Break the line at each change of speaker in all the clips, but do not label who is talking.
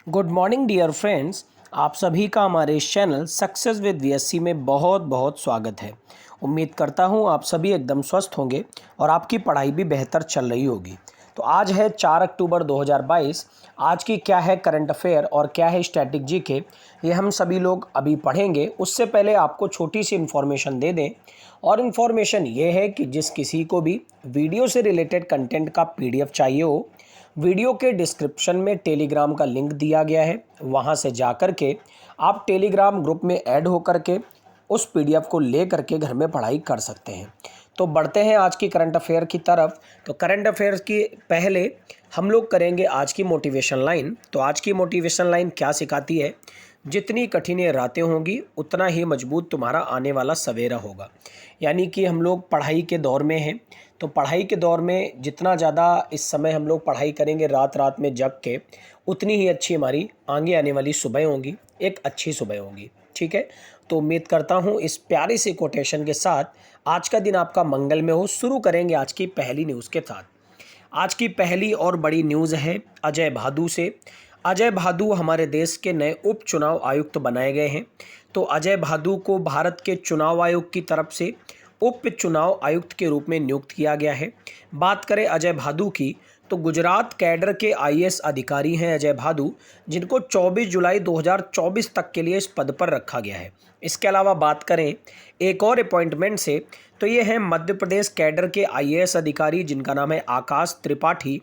Good morning dear friends. आप सभी का हमारे इस चैनल सक्सेस विद वीएससी में बहुत बहुत स्वागत है। उम्मीद करता हूँ आप सभी एकदम स्वस्थ होंगे और आपकी पढ़ाई भी बेहतर चल रही होगी। तो आज है 4 अक्टूबर 2022। आज की क्या है करंट अफेयर और क्या है स्टैटिक जीके, ये हम सभी लोग अभी पढ़ेंगे। उससे पहले आपको छोटी सी इन्फॉर्मेशन दे दें, और इन्फॉर्मेशन ये है कि जिस किसी को भी वीडियो से रिलेटेड कंटेंट का पीडीएफ चाहिए हो, वीडियो के डिस्क्रिप्शन में टेलीग्राम का लिंक दिया गया है। वहां से जाकर के आप टेलीग्राम ग्रुप में ऐड होकर के उस पीडीएफ को ले करके घर में पढ़ाई कर सकते हैं। तो बढ़ते हैं आज की करंट अफेयर की तरफ। तो करंट अफेयर की पहले हम लोग करेंगे आज की मोटिवेशन लाइन। तो आज की मोटिवेशन लाइन क्या सिखाती है? जितनी कठिन ये रातें होंगी उतना ही मजबूत तुम्हारा आने वाला सवेरा होगा। यानी कि हम लोग पढ़ाई के दौर में हैं, तो पढ़ाई के दौर में जितना ज़्यादा इस समय हम लोग पढ़ाई करेंगे रात रात में जग के, उतनी ही अच्छी हमारी आगे आने वाली सुबह होंगी, एक अच्छी सुबह होगी। ठीक है, तो उम्मीद करता हूँ इस प्यारी सी कोटेशन के साथ आज का दिन आपका मंगल में हो। शुरू करेंगे आज की पहली न्यूज़ के साथ। आज की पहली और बड़ी न्यूज़ है अजय भादु से। अजय भादु हमारे देश के नए उप चुनाव आयुक्त बनाए गए हैं। तो अजय भादु को भारत के चुनाव आयोग की तरफ से उप चुनाव आयुक्त के रूप में नियुक्त किया गया है। बात करें अजय भादु की, तो गुजरात कैडर के आईएएस अधिकारी हैं अजय भादु, जिनको 24 जुलाई 2024 तक के लिए इस पद पर रखा गया है। इसके अलावा बात करें एक और अपॉइंटमेंट से, तो ये हैं मध्य प्रदेश कैडर के आईएएस अधिकारी जिनका नाम है आकाश त्रिपाठी।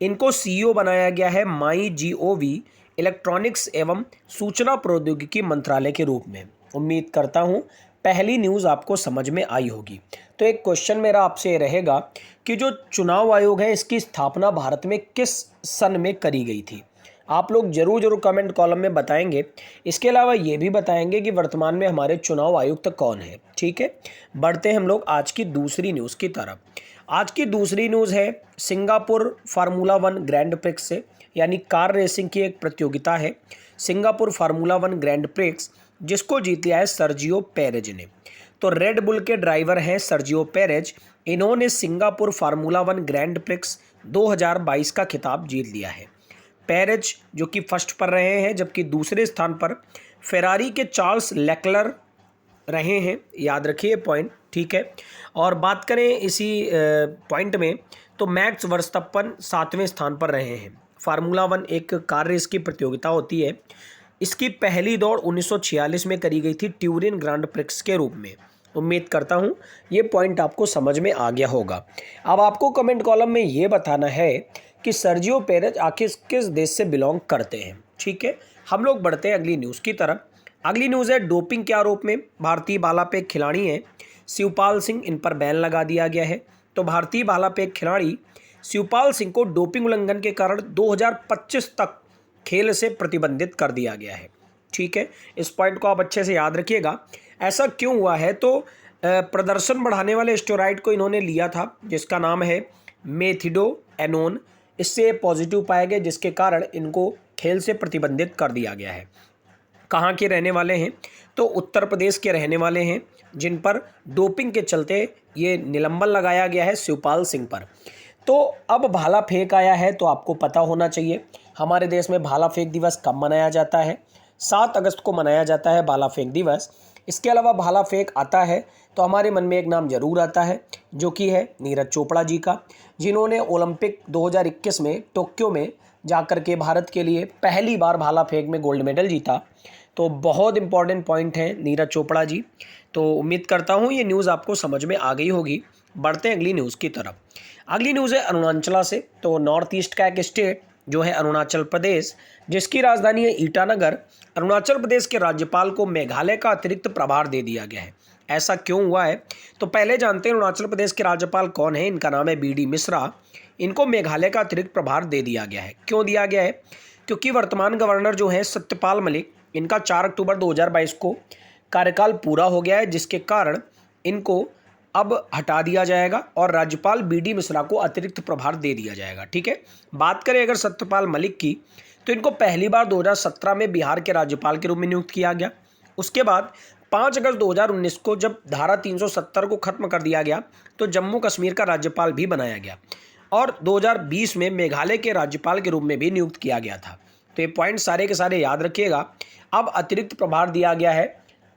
इनको सीईओ बनाया गया है माई जीओवी इलेक्ट्रॉनिक्स एवं सूचना प्रौद्योगिकी मंत्रालय के रूप में। उम्मीद करता हूँ पहली न्यूज़ आपको समझ में आई होगी। तो एक क्वेश्चन मेरा आपसे रहेगा कि जो चुनाव आयोग है इसकी स्थापना भारत में किस सन में करी गई थी? आप लोग जरूर कमेंट कॉलम में बताएंगे। इसके अलावा ये भी बताएंगे कि वर्तमान में हमारे चुनाव आयुक्त कौन है। ठीक है, बढ़ते हैं हम लोग आज की दूसरी न्यूज़ की तरफ। आज की दूसरी न्यूज़ है सिंगापुर फार्मूला 1 ग्रैंड प्रिक्स से, यानी कार रेसिंग की एक प्रतियोगिता है सिंगापुर फार्मूला 1 ग्रैंड प्रिक्स, जिसको जीत लिया है सर्जियो पेरेज ने। तो रेड बुल के ड्राइवर हैं सर्जियो पेरेज। इन्होंने सिंगापुर फार्मूला 1 ग्रैंड प्रिक्स 2022 का खिताब जीत लिया है। पेरेज जो कि फर्स्ट पर रहे हैं, जबकि दूसरे स्थान पर फेरारी के चार्ल्स लेक्लर रहे हैं। याद रखिए पॉइंट, ठीक है। और बात करें इसी पॉइंट में, तो मैक्स वर्स्टप्पन 7वें स्थान पर रहे हैं। फार्मूला 1 एक कार रेस की प्रतियोगिता होती है। इसकी पहली दौड़ 1946 में करी गई थी ट्यूरिन ग्रांड प्रिक्स के रूप में। उम्मीद करता हूँ ये पॉइंट आपको समझ में आ गया होगा। अब आपको कमेंट कॉलम में ये बताना है कि सर्जियो पेरेज आखिर किस देश से बिलोंग करते हैं। ठीक है, हम लोग बढ़ते हैं अगली न्यूज़ की तरफ। अगली न्यूज़ है डोपिंग के आरोप में भारतीय भाला फेंक खिलाड़ी हैं शिवपाल सिंह, इन पर बैन लगा दिया गया है। तो भारतीय भाला फेंक खिलाड़ी शिवपाल सिंह को डोपिंग उल्लंघन के कारण 2025 तक खेल से प्रतिबंधित कर दिया गया है। ठीक है, इस पॉइंट को आप अच्छे से याद रखिएगा। ऐसा क्यों हुआ है? तो प्रदर्शन बढ़ाने वाले स्टेरॉइड को इन्होंने लिया था जिसका नाम है मेथिडोएनोन। इससे पॉजिटिव पाए गए, जिसके कारण इनको खेल से प्रतिबंधित कर दिया गया है। कहाँ के रहने वाले हैं? तो उत्तर प्रदेश के रहने वाले हैं, जिन पर डोपिंग के चलते ये निलंबन लगाया गया है शिवपाल सिंह पर। तो अब भाला फेंक आया है, तो आपको पता होना चाहिए हमारे देश में भाला फेंक दिवस कब मनाया जाता है। 7 अगस्त को मनाया जाता है भाला फेंक दिवस। इसके अलावा भाला फेंक आता है तो हमारे मन में एक नाम जरूर आता है, जो कि है नीरज चोपड़ा जी का, जिन्होंने ओलंपिक 2021 में टोक्यो में जाकर के भारत के लिए पहली बार भाला फेंक में गोल्ड मेडल जीता। तो बहुत इंपॉर्टेंट पॉइंट है नीरज चोपड़ा जी। तो उम्मीद करता हूँ ये न्यूज़ आपको समझ में आ गई होगी। बढ़ते हैं अगली न्यूज़ की तरफ। अगली न्यूज़ है अरुणाचल से। तो नॉर्थ ईस्ट का एक स्टेट जो है अरुणाचल प्रदेश, जिसकी राजधानी है ईटानगर, अरुणाचल प्रदेश के राज्यपाल को मेघालय का अतिरिक्त प्रभार दे दिया गया है। ऐसा क्यों हुआ है? तो पहले जानते हैं अरुणाचल प्रदेश के राज्यपाल कौन है। इनका नाम है बीडी मिश्रा। इनको मेघालय का अतिरिक्त प्रभार दे दिया गया है। क्यों दिया गया है? क्योंकि वर्तमान गवर्नर जो है सत्यपाल मलिक, इनका 4 अक्टूबर 2022 को कार्यकाल पूरा हो गया है, जिसके कारण इनको अब हटा दिया जाएगा और राज्यपाल बीडी मिश्रा को अतिरिक्त प्रभार दे दिया जाएगा। ठीक है, बात करें अगर सत्यपाल मलिक की, तो इनको पहली बार 2017 में बिहार के राज्यपाल के रूप में नियुक्त किया गया। उसके बाद 5 अगस्त 2019 को जब धारा 370 को खत्म कर दिया गया, तो जम्मू कश्मीर का राज्यपाल भी बनाया गया और 2020 में मेघालय के राज्यपाल के रूप में भी नियुक्त किया गया था। तो ये पॉइंट सारे के सारे याद रखिएगा। अब अतिरिक्त प्रभार दिया गया है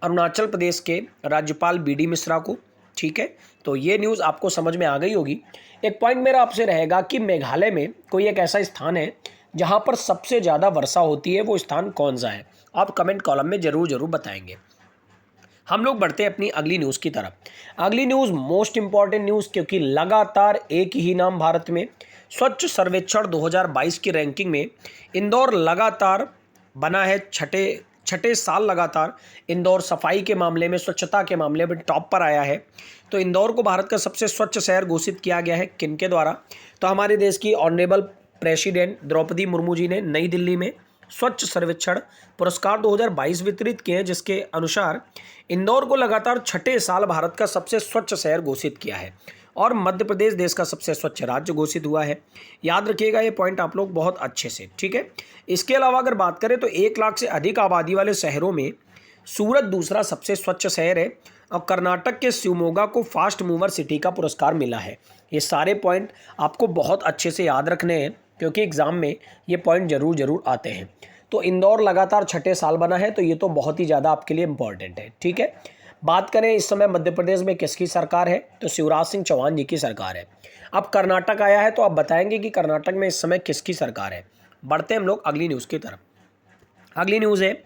अरुणाचल प्रदेश के राज्यपाल BD मिश्रा को, ठीक है। तो ये न्यूज़ आपको समझ में आ गई होगी। एक पॉइंट मेरा आपसे रहेगा कि मेघालय में कोई एक ऐसा स्थान है जहाँ पर सबसे ज़्यादा वर्षा होती है, वो स्थान कौन सा है? आप कमेंट कॉलम में ज़रूर बताएंगे। हम लोग बढ़ते हैं अपनी अगली न्यूज़ की तरफ। अगली न्यूज़ मोस्ट इंपॉर्टेंट न्यूज़, क्योंकि लगातार एक ही नाम भारत में स्वच्छ सर्वेक्षण 2022 की रैंकिंग में इंदौर लगातार बना है। छठे साल लगातार इंदौर सफाई के मामले में, स्वच्छता के मामले में टॉप पर आया है। तो इंदौर को भारत का सबसे स्वच्छ शहर घोषित किया गया है किनके द्वारा? तो हमारे देश की ऑनरेबल प्रेसिडेंट द्रौपदी मुर्मू जी ने नई दिल्ली में स्वच्छ सर्वेक्षण पुरस्कार 2022 वितरित किए हैं, जिसके अनुसार इंदौर को लगातार छठे साल भारत का सबसे स्वच्छ शहर घोषित किया है और मध्य प्रदेश देश का सबसे स्वच्छ राज्य घोषित हुआ है। याद रखिएगा ये पॉइंट आप लोग बहुत अच्छे से, ठीक है। इसके अलावा अगर बात करें तो 1 लाख से अधिक आबादी वाले शहरों में सूरत दूसरा सबसे स्वच्छ शहर है और कर्नाटक के शिवमोगा को फास्ट मूवर सिटी का पुरस्कार मिला है। ये सारे पॉइंट आपको बहुत अच्छे से याद रखने हैं, क्योंकि एग्ज़ाम में ये पॉइंट ज़रूर आते हैं। तो इंदौर लगातार छठे साल बना है, तो ये तो बहुत ही ज़्यादा आपके लिए इम्पॉर्टेंट है, ठीक है। बात करें इस समय मध्य प्रदेश में किसकी सरकार है, तो शिवराज सिंह चौहान जी की सरकार है। अब कर्नाटक आया है, तो आप बताएंगे कि कर्नाटक में इस समय किसकी सरकार है। बढ़ते हैं हम लोग अगली न्यूज़ की तरफ। अगली न्यूज़ है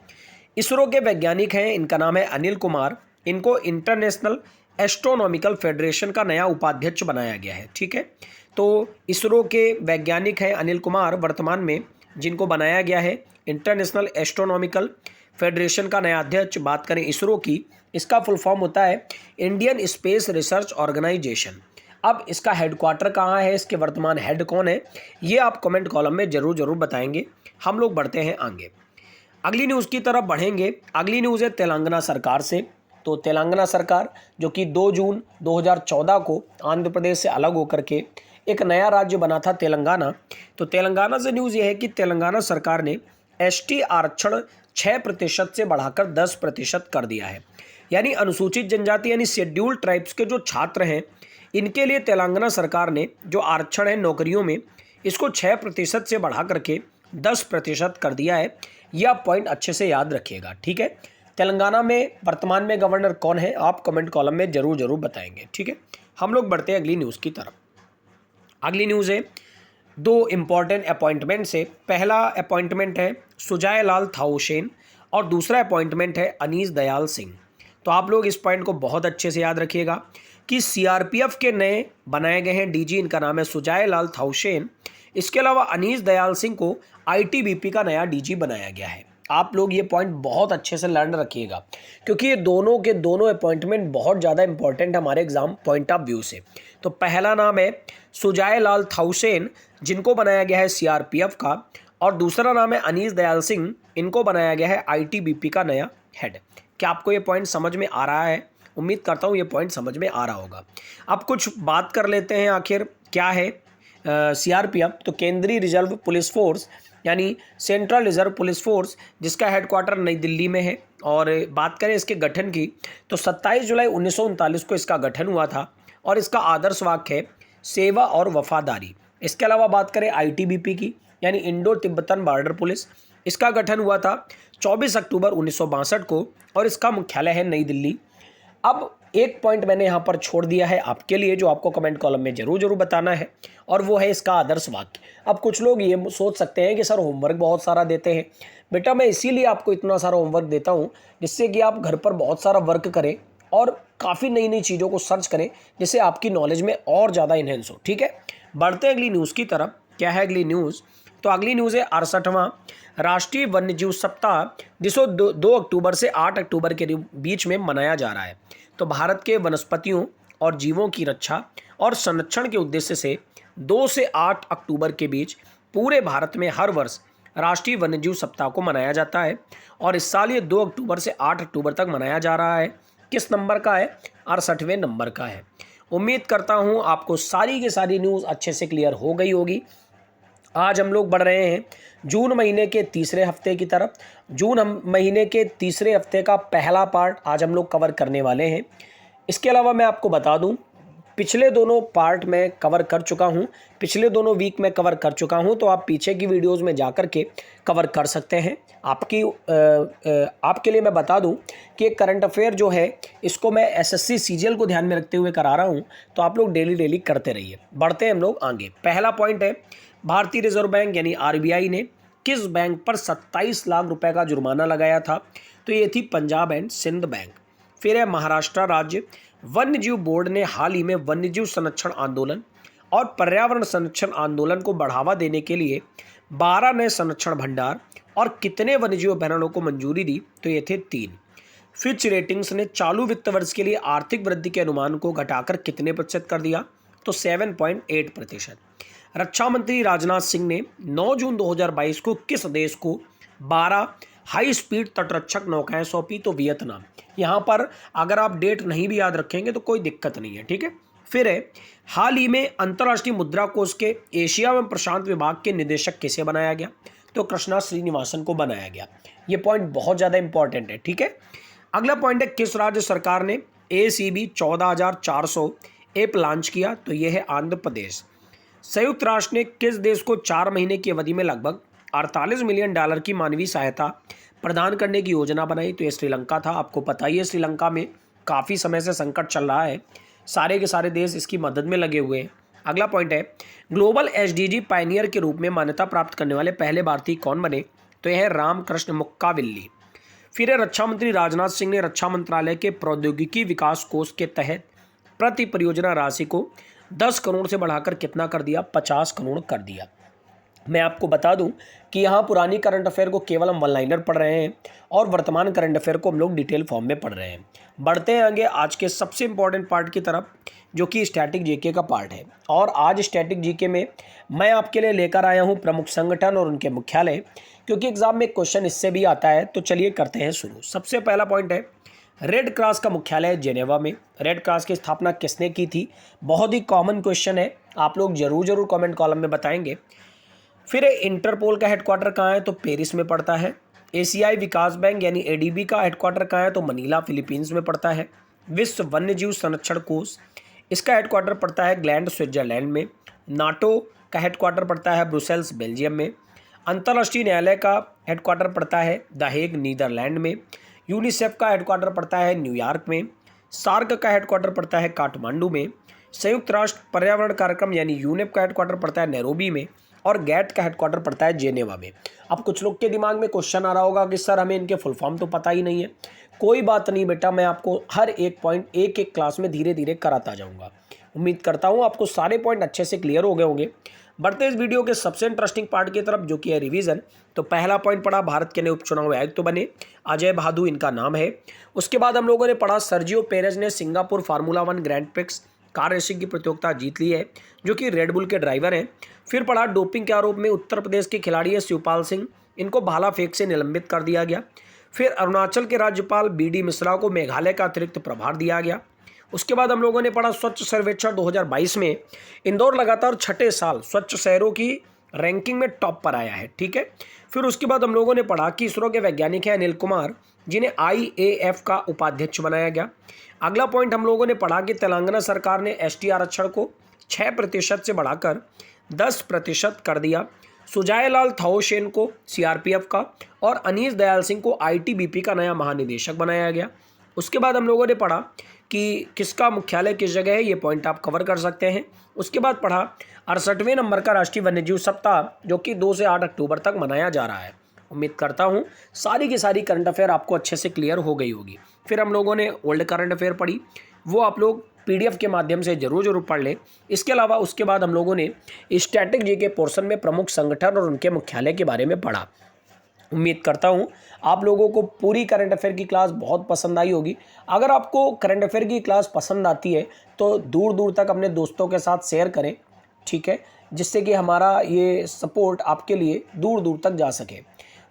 इसरो के वैज्ञानिक हैं, इनका नाम है अनिल कुमार। इनको इंटरनेशनल एस्ट्रोनॉमिकल फेडरेशन का नया उपाध्यक्ष बनाया गया है, ठीक है। तो इसरो के वैज्ञानिक हैं अनिल कुमार, वर्तमान में जिनको बनाया गया है इंटरनेशनल एस्ट्रोनॉमिकल फेडरेशन का नया अध्यक्ष। बात करें इसरो की, इसका फुल फॉर्म होता है इंडियन स्पेस रिसर्च ऑर्गेनाइजेशन। अब इसका हेडक्वार्टर कहाँ है, इसके वर्तमान हेड कौन है, ये आप कमेंट कॉलम में ज़रूर बताएंगे। हम लोग बढ़ते हैं आगे, अगली न्यूज़ की तरफ बढ़ेंगे। अगली न्यूज़ है तेलंगाना सरकार से। तो तेलंगाना सरकार जो कि 2 जून 2014 को आंध्र प्रदेश से अलग होकर के एक नया राज्य बना था तेलंगाना। तो तेलंगाना से न्यूज़ ये है कि तेलंगाना सरकार ने ST आरक्षण 6% से बढ़ाकर 10% कर दिया है। यानी अनुसूचित जनजाति यानी शेड्यूल्ड ट्राइब्स के जो छात्र हैं, इनके लिए तेलंगाना सरकार ने जो आरक्षण है नौकरियों में, इसको 6% से बढ़ा करके 10% कर दिया है। यह पॉइंट अच्छे से याद रखिएगा, ठीक है। तेलंगाना में वर्तमान में गवर्नर कौन है, आप कमेंट कॉलम में ज़रूर बताएंगे, ठीक है। हम लोग बढ़ते हैं अगली न्यूज़ की तरफ। अगली न्यूज़ है 2 इम्पॉर्टेंट अपॉइंटमेंट से। पहला अपॉइंटमेंट है सुजाय लाल थाउसेन और दूसरा अपॉइंटमेंट है अनीस दयाल सिंह। तो आप लोग इस पॉइंट को बहुत अच्छे से याद रखिएगा कि CRPF के नए बनाए गए हैं DG, इनका नाम है सुजाय लाल थाउसेन। इसके अलावा अनीस दयाल सिंह को ITBP का नया DG बनाया गया है। आप लोग ये पॉइंट बहुत अच्छे से लर्न रखिएगा, क्योंकि ये दोनों के दोनों अपॉइंटमेंट बहुत ज़्यादा इंपॉर्टेंट हमारे एग्जाम पॉइंट ऑफ व्यू से। तो पहला नाम है सुजाय लाल थाउसेन, जिनको बनाया गया है CRPF का, और दूसरा नाम है अनीस दयाल सिंह, इनको बनाया गया है ITBP का नया हेड। क्या आपको ये पॉइंट समझ में आ रहा है? उम्मीद करता हूँ ये पॉइंट समझ में आ रहा होगा। अब कुछ बात कर लेते हैं आखिर क्या है CRPF। तो केंद्रीय रिजर्व पुलिस फोर्स यानी सेंट्रल रिजर्व पुलिस फोर्स, जिसका हेडक्वार्टर नई दिल्ली में है। और बात करें इसके गठन की, तो 27 जुलाई 1939 को इसका गठन हुआ था और इसका आदर्श वाक्य है सेवा और वफादारी। इसके अलावा बात करें ITBP की, यानी इंडो तिब्बतन बॉर्डर पुलिस, इसका गठन हुआ था 24 अक्टूबर 1962 को और इसका मुख्यालय है नई दिल्ली। अब एक पॉइंट मैंने यहाँ पर छोड़ दिया है आपके लिए, जो आपको कमेंट कॉलम में ज़रूर बताना है, और वो है इसका आदर्श वाक्य। अब कुछ लोग ये सोच सकते हैं कि सर होमवर्क बहुत सारा देते हैं। बेटा मैं इसीलिए आपको इतना सारा होमवर्क देता हूँ, जिससे कि आप घर पर बहुत सारा वर्क करें और काफ़ी नई चीज़ों को सर्च करें, जिससे आपकी नॉलेज में और ज़्यादा इन्हेंस हो, ठीक है। बढ़ते हैं अगली न्यूज़ की तरफ। क्या है अगली न्यूज़? तो अगली न्यूज़ है 68वां राष्ट्रीय वन्यजीव सप्ताह, जिसको 2 अक्टूबर से 8 अक्टूबर के बीच में मनाया जा रहा है। तो भारत के वनस्पतियों और जीवों की रक्षा और संरक्षण के उद्देश्य से 2 से 8 अक्टूबर के बीच पूरे भारत में हर वर्ष राष्ट्रीय वन्यजीव सप्ताह को मनाया जाता है। और इस साल ये 2 अक्टूबर से 8 अक्टूबर तक मनाया जा रहा है। किस नंबर का है? 68वें नंबर का है। उम्मीद करता हूँ आपको सारी की सारी न्यूज़ अच्छे से क्लियर हो गई होगी। आज हम लोग बढ़ रहे हैं जून महीने के तीसरे हफ्ते की तरफ। जून महीने के तीसरे हफ्ते का पहला पार्ट आज हम लोग कवर करने वाले हैं। इसके अलावा मैं आपको बता दूं पिछले दोनों पार्ट में कवर कर चुका हूं, पिछले दोनों वीक में कवर कर चुका हूं, तो आप पीछे की वीडियोस में जा कर के कवर कर सकते हैं। आपके लिए मैं बता दूं कि करंट अफेयर जो है इसको मैं एसएससी सीजीएल को ध्यान में रखते हुए करा रहा हूं, तो आप लोग डेली करते रहिए। बढ़ते हैं हम लोग आगे। पहला पॉइंट है, भारतीय रिजर्व बैंक यानी आरबीआई ने किस बैंक पर 27 लाख रुपए का जुर्माना लगाया था? तो ये थी पंजाब एंड सिंध बैंक। फिर है, महाराष्ट्र राज्य वन्यजीव बोर्ड ने हाल ही में वन्यजीव संरक्षण आंदोलन और पर्यावरण संरक्षण आंदोलन को बढ़ावा देने के लिए 12 नए संरक्षण भंडार और कितने वन्यजीव अभयारण्यों को मंजूरी दी? तो ये थे 3। फिच रेटिंग्स ने चालू वित्त वर्ष के लिए आर्थिक वृद्धि के अनुमान को घटाकर कितने प्रतिशत कर दिया? तो 7.8%। रक्षा मंत्री राजनाथ सिंह ने 9 जून 2022 को किस देश को 12 हाई स्पीड तटरक्षक नौकाएं सौंपी? तो वियतनाम। यहाँ पर अगर आप डेट नहीं भी याद रखेंगे तो कोई दिक्कत नहीं है, ठीक है। फिर है, हाल ही में अंतर्राष्ट्रीय मुद्रा कोष के एशिया एवं प्रशांत विभाग के निदेशक किसे बनाया गया? तो कृष्णा श्रीनिवासन को बनाया गया। ये पॉइंट बहुत ज़्यादा इंपॉर्टेंट है, ठीक है। अगला पॉइंट है, किस राज्य सरकार ने ACB 14,400 ऐप लॉन्च किया? तो यह है आंध्र प्रदेश। संयुक्त राष्ट्र ने किस देश को 4 महीने की अवधि में लगभग $48 मिलियन की मानवीय सहायता प्रदान करने की योजना बनाई? तो ये श्रीलंका था। आपको पता ही है श्रीलंका में काफ़ी समय से संकट चल रहा है, सारे के सारे देश इसकी मदद में लगे हुए हैं। अगला पॉइंट है, ग्लोबल SDG पायनियर के रूप में मान्यता प्राप्त करने वाले पहले भारतीय कौन बने? तो यह है रामकृष्ण मुक्काविल्ली। फिर है, रक्षा मंत्री राजनाथ सिंह ने रक्षा मंत्रालय के प्रौद्योगिकी विकास कोष के तहत प्रति परियोजना राशि को 10 करोड़ से बढ़ाकर कितना कर दिया? 50 करोड़ कर दिया। मैं आपको बता दूं कि यहाँ पुरानी करंट अफेयर को केवल हम वन लाइनर पढ़ रहे हैं और वर्तमान करंट अफेयर को हम लोग डिटेल फॉर्म में पढ़ रहे हैं। बढ़ते हैं आगे आज के सबसे इंपॉर्टेंट पार्ट की तरफ, जो कि स्टैटिक जीके का पार्ट है। और आज स्टैटिक जीके में मैं आपके लिए लेकर आया हूँ प्रमुख संगठन और उनके मुख्यालय, क्योंकि एग्जाम में क्वेश्चन इससे भी आता है। तो चलिए करते हैं शुरू। सबसे पहला पॉइंट है, रेड क्रॉस का मुख्यालय है जेनेवा में। रेड क्रॉस की स्थापना किसने की थी? बहुत ही कॉमन क्वेश्चन है, आप लोग जरूर कमेंट कॉलम में बताएंगे। फिर इंटरपोल का हेडक्वार्टर कहाँ है? तो पेरिस में पड़ता है। एशियाई विकास बैंक यानी ADB का हेडक्वार्टर कहाँ है? तो मनीला फिलीपींस में पड़ता है। विश्व वन्यजीव संरक्षण कोष, इसका हेडक्वार्टर पड़ता है ग्लैंड स्विट्जरलैंड में। नाटो का हेडक्वार्टर पड़ता है ब्रुसेल्स बेल्जियम में। अंतर्राष्ट्रीय न्यायालय का हेडक्वार्टर पड़ता है द हेग नीदरलैंड में। यूनिसेफ का हेडक्वार्टर पड़ता है न्यूयॉर्क में। सार्क का हेडक्वार्टर पड़ता है काठमांडू में। संयुक्त राष्ट्र पर्यावरण कार्यक्रम यानी यूनेप का हेडक्वार्टर पड़ता है नैरोबी में। और गैट का हेडक्वार्टर पड़ता है जेनेवा में। अब कुछ लोग के दिमाग में क्वेश्चन आ रहा होगा कि सर हमें इनके फुल फॉर्म तो पता ही नहीं है। कोई बात नहीं बेटा, मैं आपको हर एक पॉइंट एक क्लास में धीरे कराता जाऊंगा। उम्मीद करता हूं आपको सारे पॉइंट अच्छे से क्लियर हो गए होंगे। बढ़ते इस वीडियो के सबसे इंटरेस्टिंग पार्ट की तरफ, जो कि है रिवीजन। तो पहला पॉइंट पढ़ा, भारत के नए उपचुनाव आयुक्त बने अजय भादु, इनका नाम है। उसके बाद हम लोगों ने पढ़ा, सर्जियो पेरेज ने Singapore formula 1 grand prix car racing की प्रतियोगिता जीत ली है, जो कि रेडबुल के ड्राइवर हैं। फिर पढ़ा, डोपिंग के आरोप में उत्तर प्रदेश के खिलाड़ी है शिवपाल सिंह, इनको भाला फेंक से निलंबित कर दिया गया। फिर अरुणाचल के राज्यपाल BD मिश्रा को मेघालय का अतिरिक्त प्रभार दिया गया। उसके बाद हम लोगों ने पढ़ा, स्वच्छ सर्वेक्षण 2022 में इंदौर लगातार 6ठे साल स्वच्छ शहरों की रैंकिंग में टॉप पर आया है, ठीक है। फिर उसके बाद हम लोगों ने पढ़ा कि इसरो के वैज्ञानिक हैं अनिल कुमार, जिन्हें IAF का उपाध्यक्ष बनाया गया। अगला पॉइंट हम लोगों ने पढ़ा कि तेलंगाना सरकार ने ST आरक्षण को 6% से बढ़ाकर 10% कर दिया। सुजाय लाल थाओशेन को CRPF का और अनीस दयाल सिंह को ITBP का नया महानिदेशक बनाया गया। उसके बाद हम लोगों ने पढ़ा कि किसका मुख्यालय किस जगह है, ये पॉइंट आप कवर कर सकते हैं। उसके बाद पढ़ा 68वें नंबर का राष्ट्रीय वन्यजीव सप्ताह, जो कि 2 से 8 अक्टूबर तक मनाया जा रहा है। उम्मीद करता हूँ सारी की सारी करंट अफेयर आपको अच्छे से क्लियर हो गई होगी। फिर हम लोगों ने ओल्ड करंट अफेयर पढ़ी, वो आप लोग PDF के माध्यम से जरूर पढ़ लें। इसके अलावा उसके बाद हम लोगों ने स्टैटिक जीके पोर्शन में प्रमुख संगठन और उनके मुख्यालय के बारे में पढ़ा। उम्मीद करता हूँ आप लोगों को पूरी करंट अफेयर की क्लास बहुत पसंद आई होगी। अगर आपको करंट अफेयर की क्लास पसंद आती है तो दूर तक अपने दोस्तों के साथ शेयर करें, ठीक है, जिससे कि हमारा ये सपोर्ट आपके लिए दूर तक जा सके।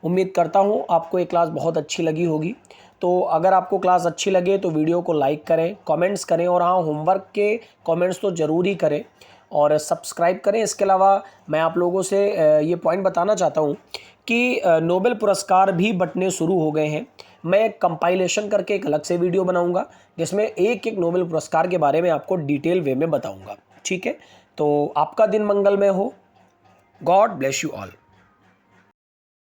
उम्मीद करता हूँ आपको ये क्लास बहुत अच्छी लगी होगी। तो अगर आपको क्लास अच्छी लगे तो वीडियो को लाइक करें, कमेंट्स करें, और हाँ, होमवर्क के कमेंट्स तो ज़रूर ही करें और सब्सक्राइब करें। इसके अलावा मैं आप लोगों से ये पॉइंट बताना चाहता हूँ कि नोबेल पुरस्कार भी बंटने शुरू हो गए हैं। मैं कंपाइलेशन करके एक अलग से वीडियो बनाऊंगा जिसमें एक एक नोबेल पुरस्कार के बारे में आपको डिटेल वे में बताऊंगा। ठीक है, तो आपका दिन मंगलमय हो। God bless you all.